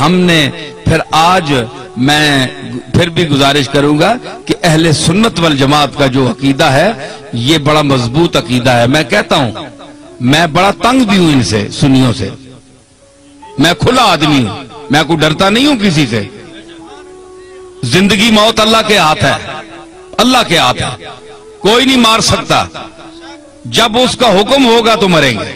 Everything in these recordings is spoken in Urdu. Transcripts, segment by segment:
ہم نے پھر آج میں پھر بھی گزارش کروں گا کہ اہل سنت والجماعت کا جو عقیدہ ہے یہ بڑا مضبوط عقیدہ ہے. میں کہتا ہوں میں بڑا تنگ بھی ہوں ان سے, سنیوں سے. میں کھلا آدمی ہوں, میں کوئی ڈرتا نہیں ہوں کسی سے. زندگی موت اللہ کے ہاتھ ہے, اللہ کے ہاتھ ہے, کوئی نہیں مار سکتا. جب اس کا حکم ہوگا تو مریں گے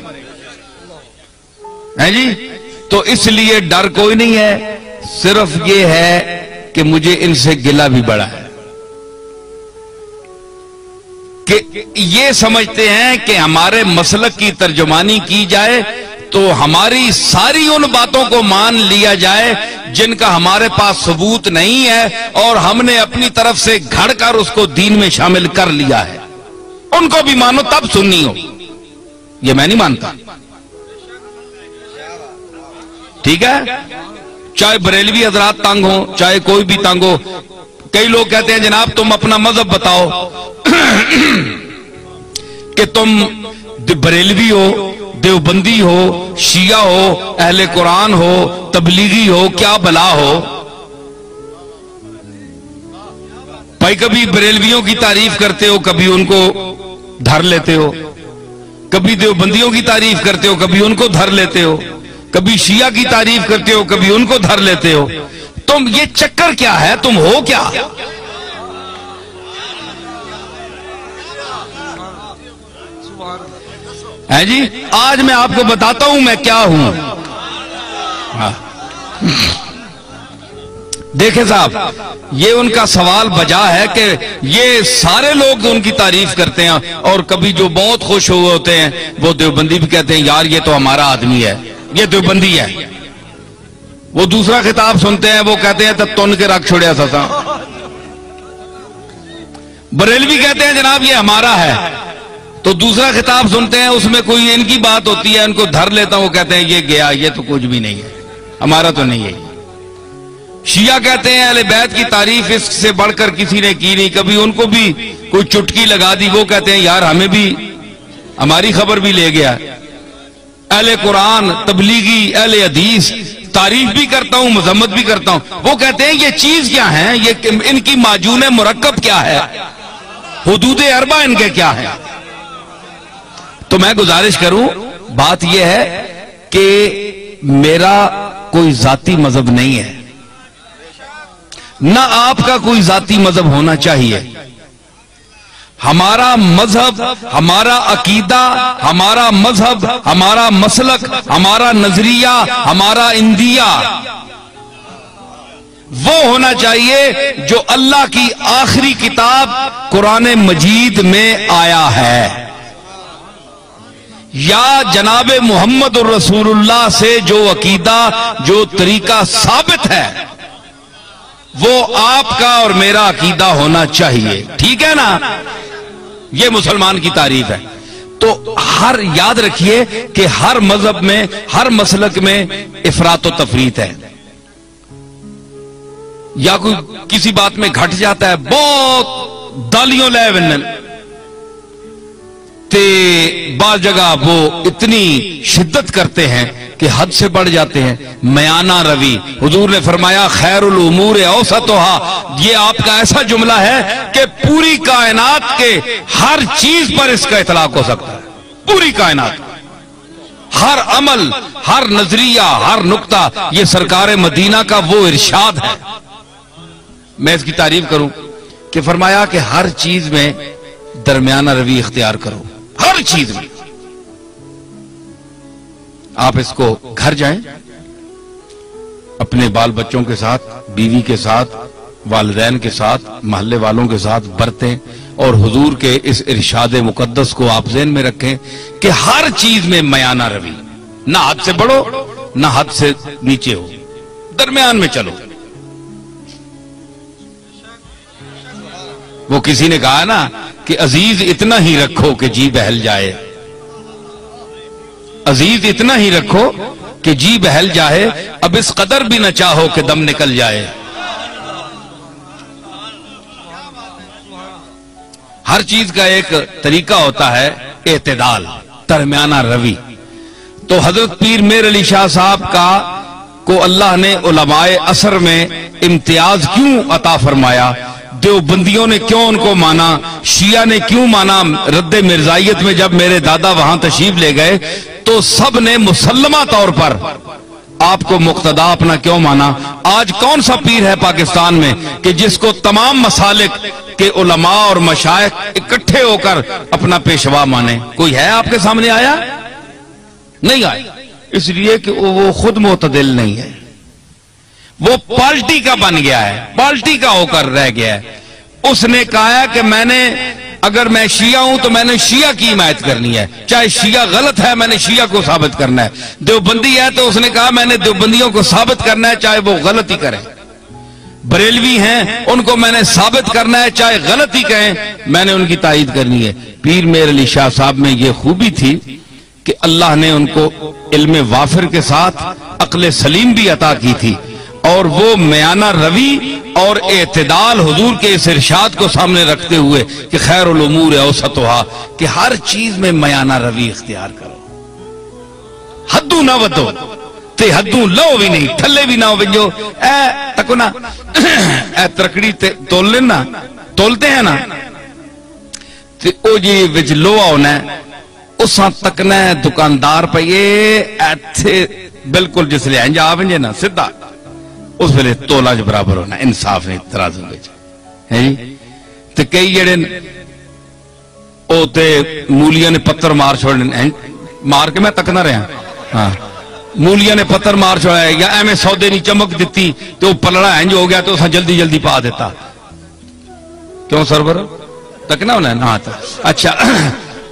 ہیں جی. تو اس لیے ڈر کوئی نہیں ہے, صرف یہ ہے کہ مجھے ان سے گلہ بھی بڑا ہے کہ یہ سمجھتے ہیں کہ ہمارے مسلک کی ترجمانی کی جائے تو ہماری ساری ان باتوں کو مان لیا جائے جن کا ہمارے پاس ثبوت نہیں ہے, اور ہم نے اپنی طرف سے گھڑ کر اس کو دین میں شامل کر لیا ہے. ان کو بھی مانو تب سنی ہو, یہ میں نہیں مانتا. ٹھیک ہے, چاہے بریلوی حضرات تنگ ہو, چاہے کوئی بھی تنگ ہو. کئی لوگ کہتے ہیں جناب تم اپنا مذہب بتاؤ کہ تم بریلوی ہو, دیوبندی ہو, شیعہ ہو, اہل قرآن ہو, تبلیغی ہو, کیا بلا ہو. بھائی کبھی بریلویوں کی تعریف کرتے ہو, کبھی ان کو دھر لیتے ہو, کبھی دیوبندیوں کی تعریف کرتے ہو, کبھی ان کو دھر لیتے ہو, کبھی شیعہ کی تعریف کرتے ہو, کبھی ان کو دھر لیتے ہو. تم یہ چکر کیا ہے, تم ہو کیا؟ ہے جی, آج میں آپ کو بتاتا ہوں میں کیا ہوں. دیکھیں صاحب, یہ ان کا سوال بجا ہے کہ یہ سارے لوگ ان کی تعریف کرتے ہیں, اور کبھی جو بہت خوش ہوئے ہوتے ہیں وہ دیوبندی بھی کہتے ہیں یار یہ تو ہمارا آدمی ہے, یہ دیوبندی ہے. وہ دوسرا خطاب سنتے ہیں, وہ کہتے ہیں تب تن کے رکھ چھوڑیا سسا. بریلوی کہتے ہیں جناب یہ ہمارا ہے, تو دوسرا خطاب سنتے ہیں, اس میں کوئی ان کی بات ہوتی ہے, ان کو دھر لیتا ہوں, وہ کہتے ہیں یہ گیا, یہ تو کچھ بھی نہیں ہے, ہمارا تو نہیں ہے. شیعہ کہتے ہیں اہل بیت کی تعریف اس سے بڑھ کر کسی نے کی نہیں, کبھی ان کو بھی کوئی چٹکی لگا دی, وہ کہتے ہیں یار ہمیں بھی ہماری خبر بھی لے گیا. اہل قرآن, تبلیغی, اہل حدیث تعریف بھی کرتا ہوں, مذمت بھی کرتا ہوں, وہ کہتے ہیں یہ چیز کیا ہے, یہ ان کی معجون مرکب کیا ہے, حدود اربع ان کے کیا ہے. تو میں گزارش کروں, بات یہ ہے کہ میرا کوئی ذاتی مذہب نہیں ہے, نہ آپ کا کوئی ذاتی مذہب ہونا چاہیے. ہمارا مذہب, ہمارا عقیدہ, ہمارا مذہب, ہمارا مسلک, ہمارا نظریہ, ہمارا اندیہ وہ ہونا چاہیے جو اللہ کی آخری کتاب قرآن مجید میں آیا ہے, یا جناب محمد الرسول اللہ سے جو عقیدہ, جو طریقہ ثابت ہے وہ آپ کا اور میرا عقیدہ ہونا چاہیے. ٹھیک ہے نا, یہ مسلمان کی تعریف ہے. تو ہر یاد رکھیے کہ ہر مذہب میں, ہر مسلک میں افراط و تفریط ہے, یا کوئی کسی بات میں گھٹ جاتا ہے, بہت دالیوں لے ونن تے بعض جگہ وہ اتنی شدت کرتے ہیں کہ حد سے بڑھ جاتے ہیں. میانہ روی, حضور نے فرمایا خیر الامور اوسطھا, یہ آپ کا ایسا جملہ ہے کہ پوری کائنات کے ہر چیز پر اس کا اطلاق ہو سکتا ہے. پوری کائنات, ہر عمل, ہر نظریہ, ہر نقطہ, یہ سرکار مدینہ کا وہ ارشاد ہے. میں اس کی تعریف کروں کہ فرمایا کہ ہر چیز میں درمیانہ روی اختیار کرو, ہر چیز میں. آپ اس کو گھر جائیں, اپنے بال بچوں کے ساتھ, بیوی کے ساتھ, والدین کے ساتھ, محلے والوں کے ساتھ برتیں, اور حضور کے اس ارشاد مقدس کو آپ ذہن میں رکھیں کہ ہر چیز میں میانہ روی, نہ حد سے بڑھو نہ حد سے نیچے ہو, درمیان میں چلو. وہ کسی نے کہا نا کہ عزیز اتنا ہی رکھو کہ جی بہل جائے, عزیز اتنا ہی رکھو کہ جی بہل جائے, اب اس قدر بھی نہ چاہو کہ دم نکل جائے. ہر چیز کا ایک طریقہ ہوتا ہے اعتدال, درمیانہ روی. تو حضرت پیر میر علی شاہ صاحب کا کو اللہ نے علماء عصر میں امتیاز کیوں عطا فرمایا، دیوبندیوں نے کیوں ان کو مانا، شیعہ نے کیوں مانا، رد مرزائیت میں جب میرے دادا وہاں تشریف لے گئے تو سب نے مسلمہ طور پر آپ کو مقتدا اپنا کیوں مانا۔ آج کون سا پیر ہے پاکستان میں کہ جس کو تمام مسالک کے علماء اور مشائخ اکٹھے ہو کر اپنا پیشوا مانے؟ کوئی ہے آپ کے سامنے آیا؟ نہیں آیا، اس لیے کہ وہ خود معتدل نہیں ہے، وہ پارٹی کا بن گیا ہے، پارٹی کا ہو کر رہ گیا ہے۔ اس نے کہا ہے کہ اگر میں شیعہ ہوں تو میں نے شیعہ کی حمایت کرنی ہے، چاہے شیعہ غلط ہے میں نے شیعہ کو ثابت کرنا ہے، دیوبندی ہے تو اس نے کہا میں نے دیوبندیوں کو ثابت کرنا ہے چاہے وہ غلط ہی کریں، بریلوی ہیں ان کو میں نے ثابت کرنا ہے چاہے غلط ہی کہیں، میں نے ان کی تائید کرنی ہے۔ پیر میر علی شاہ صاحب میں یہ خوبی تھی کہ اللہ نے ان کو علم وافر کے ساتھ عقل سلیم بھی عطا کی تھی، اور وہ میانہ روی اور اعتدال حضور کے اس ارشاد کو سامنے رکھتے ہوئے کہ خیر الامور اوسطھا، کہ ہر چیز میں میانہ روی اختیار کرو، حدوں نہ ودو تے حدوں لو بھی نہیں، تھلے بھی نہ ہو جو تکو نا ترکڑی تول لینا، تولتے ہیں نا تے او جی وچ لوہا ہونا ہے، اساں تکنا ہے دکاندار پہ یہ ایتھے بالکل جس لئے انجا آونجے نا سدھا اس ویلے تولا جو برابر ہونا، انصاف نہیں ترازوں ہے جی۔ تو کئی جڑے او تے مولیاں نے پتھر مار چھوڑنے، مار کے میں تکنا رہا ہاں، مولیاں نے پتھر مار چھوڑا ہے یا ایمیں سودے نہیں چمک دیتی تو پلڑا انج ہو گیا تو اساں جلدی جلدی پا دیتا، کیوں سربر تکنا ہونا ہے نا؟ اچھا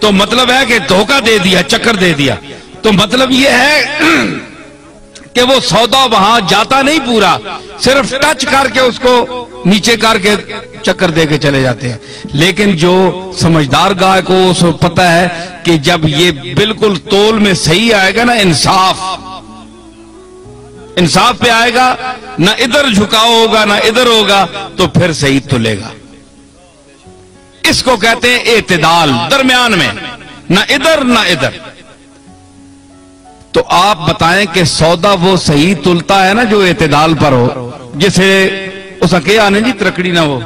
تو مطلب ہے کہ دھوکہ دے دیا، چکر دے دیا، تو مطلب یہ ہے کہ وہ سودا وہاں جاتا نہیں پورا، صرف ٹچ کر کے اس کو نیچے کر کے چکر دے کے چلے جاتے ہیں۔ لیکن جو سمجھدار گاہ کو اس کو پتہ ہے کہ جب یہ بالکل تول میں صحیح آئے گا نا، انصاف پہ آئے گا، نہ ادھر جھکاؤ ہوگا نہ ادھر ہوگا، تو پھر صحیح تلے گا۔ اس کو کہتے ہیں اعتدال، درمیان میں، نہ ادھر نہ ادھر۔ تو آپ بتائیں کہ سودا وہ صحیح تلتا ہے نا جو اعتدال پر ہو، جسے اس کے آنے جی ترکڑی نہ ہو،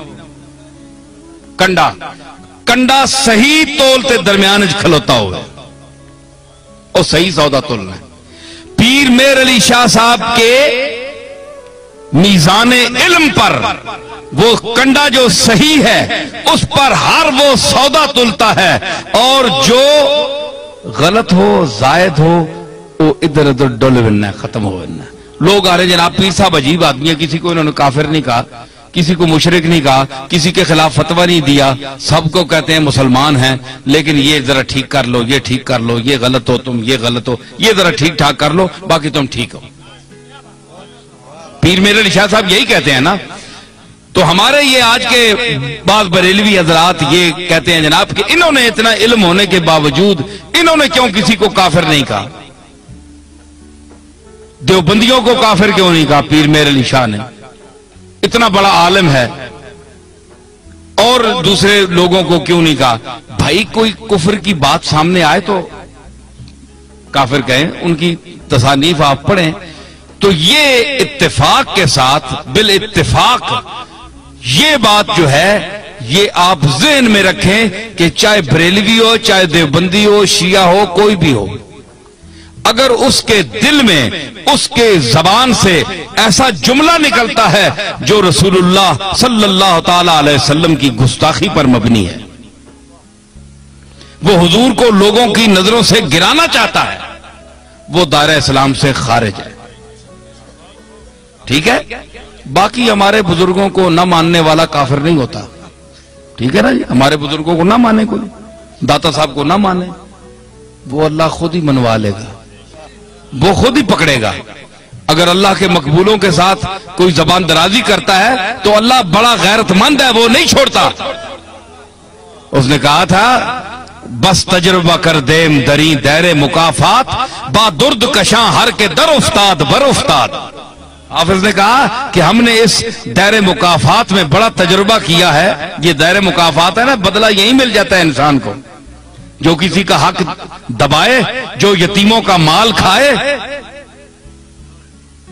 کنڈا صحیح تولتے درمیان کھلوتا ہوئے اور صحیح سودا تلنا ہے۔ پیر میر علی شاہ صاحب کے میزان علم پر وہ کنڈا جو صحیح ہے اس پر ہر وہ سودا تلتا ہے، اور جو غلط ہو زائد ہو وہ ادھر ادھر ڈول بننا ہے، ختم ہو بننا ہے۔ لوگ آ رہے جناب پیر صاحب عجیب آدمی ہے، کسی کو انہوں نے کافر نہیں کہا، کسی کو مشرک نہیں کہا، کسی کے خلاف فتویٰ نہیں دیا، سب کو کہتے ہیں مسلمان ہیں، لیکن یہ ذرا ٹھیک کر لو، یہ ٹھیک کر لو، یہ غلط ہو تم، یہ غلط ہو، یہ ذرا ٹھیک ٹھاک کر لو، باقی تم ٹھیک ہو۔ پیر میر علی شاہ صاحب یہی کہتے ہیں نا۔ تو ہمارے یہ آج کے بعض بریلوی حضرات یہ کہتے ہیں جناب کہ انہوں نے اتنا علم ہونے کے باوجود انہوں نے کیوں کسی کو کافر نہیں کہا، دیوبندیوں کو کافر کیوں نہیں کہا پیر میر علی شاہ نے، اتنا بڑا عالم ہے، اور دوسرے لوگوں کو کیوں نہیں کہا؟ بھائی کوئی کفر کی بات سامنے آئے تو کافر کہیں، ان کی تصانیف آپ پڑھیں تو یہ اتفاق کے ساتھ بالاتفاق یہ بات جو ہے یہ آپ ذہن میں رکھیں کہ چاہے بریلوی ہو، چاہے دیوبندی ہو، شیعہ ہو، کوئی بھی ہو، اگر اس کے دل میں اس کے زبان سے ایسا جملہ نکلتا ہے جو رسول اللہ صلی اللہ تعالی علیہ وسلم کی گستاخی پر مبنی ہے، وہ حضور کو لوگوں کی نظروں سے گرانا چاہتا ہے، وہ دائرہ اسلام سے خارج ہے۔ ٹھیک ہے، باقی ہمارے بزرگوں کو نہ ماننے والا کافر نہیں ہوتا، ٹھیک ہے نا جی، ہمارے بزرگوں کو نہ مانے، کوئی داتا صاحب کو نہ مانے، وہ اللہ خود ہی منوا لے گا، وہ خود ہی پکڑے گا۔ اگر اللہ کے مقبولوں کے ساتھ کوئی زبان درازی کرتا ہے تو اللہ بڑا غیرت مند ہے، وہ نہیں چھوڑتا۔ اس نے کہا تھا بس تجربہ کر دیم دری دیر مکافات، با درد کشاں ہر کے در افتاد بر افتاد۔ حافظ نے کہا کہ ہم نے اس دائر مکافات میں بڑا تجربہ کیا ہے۔ یہ دائر مکافات ہے نا، بدلہ یہی مل جاتا ہے انسان کو، جو کسی کا حق دبائے، جو یتیموں کا مال کھائے،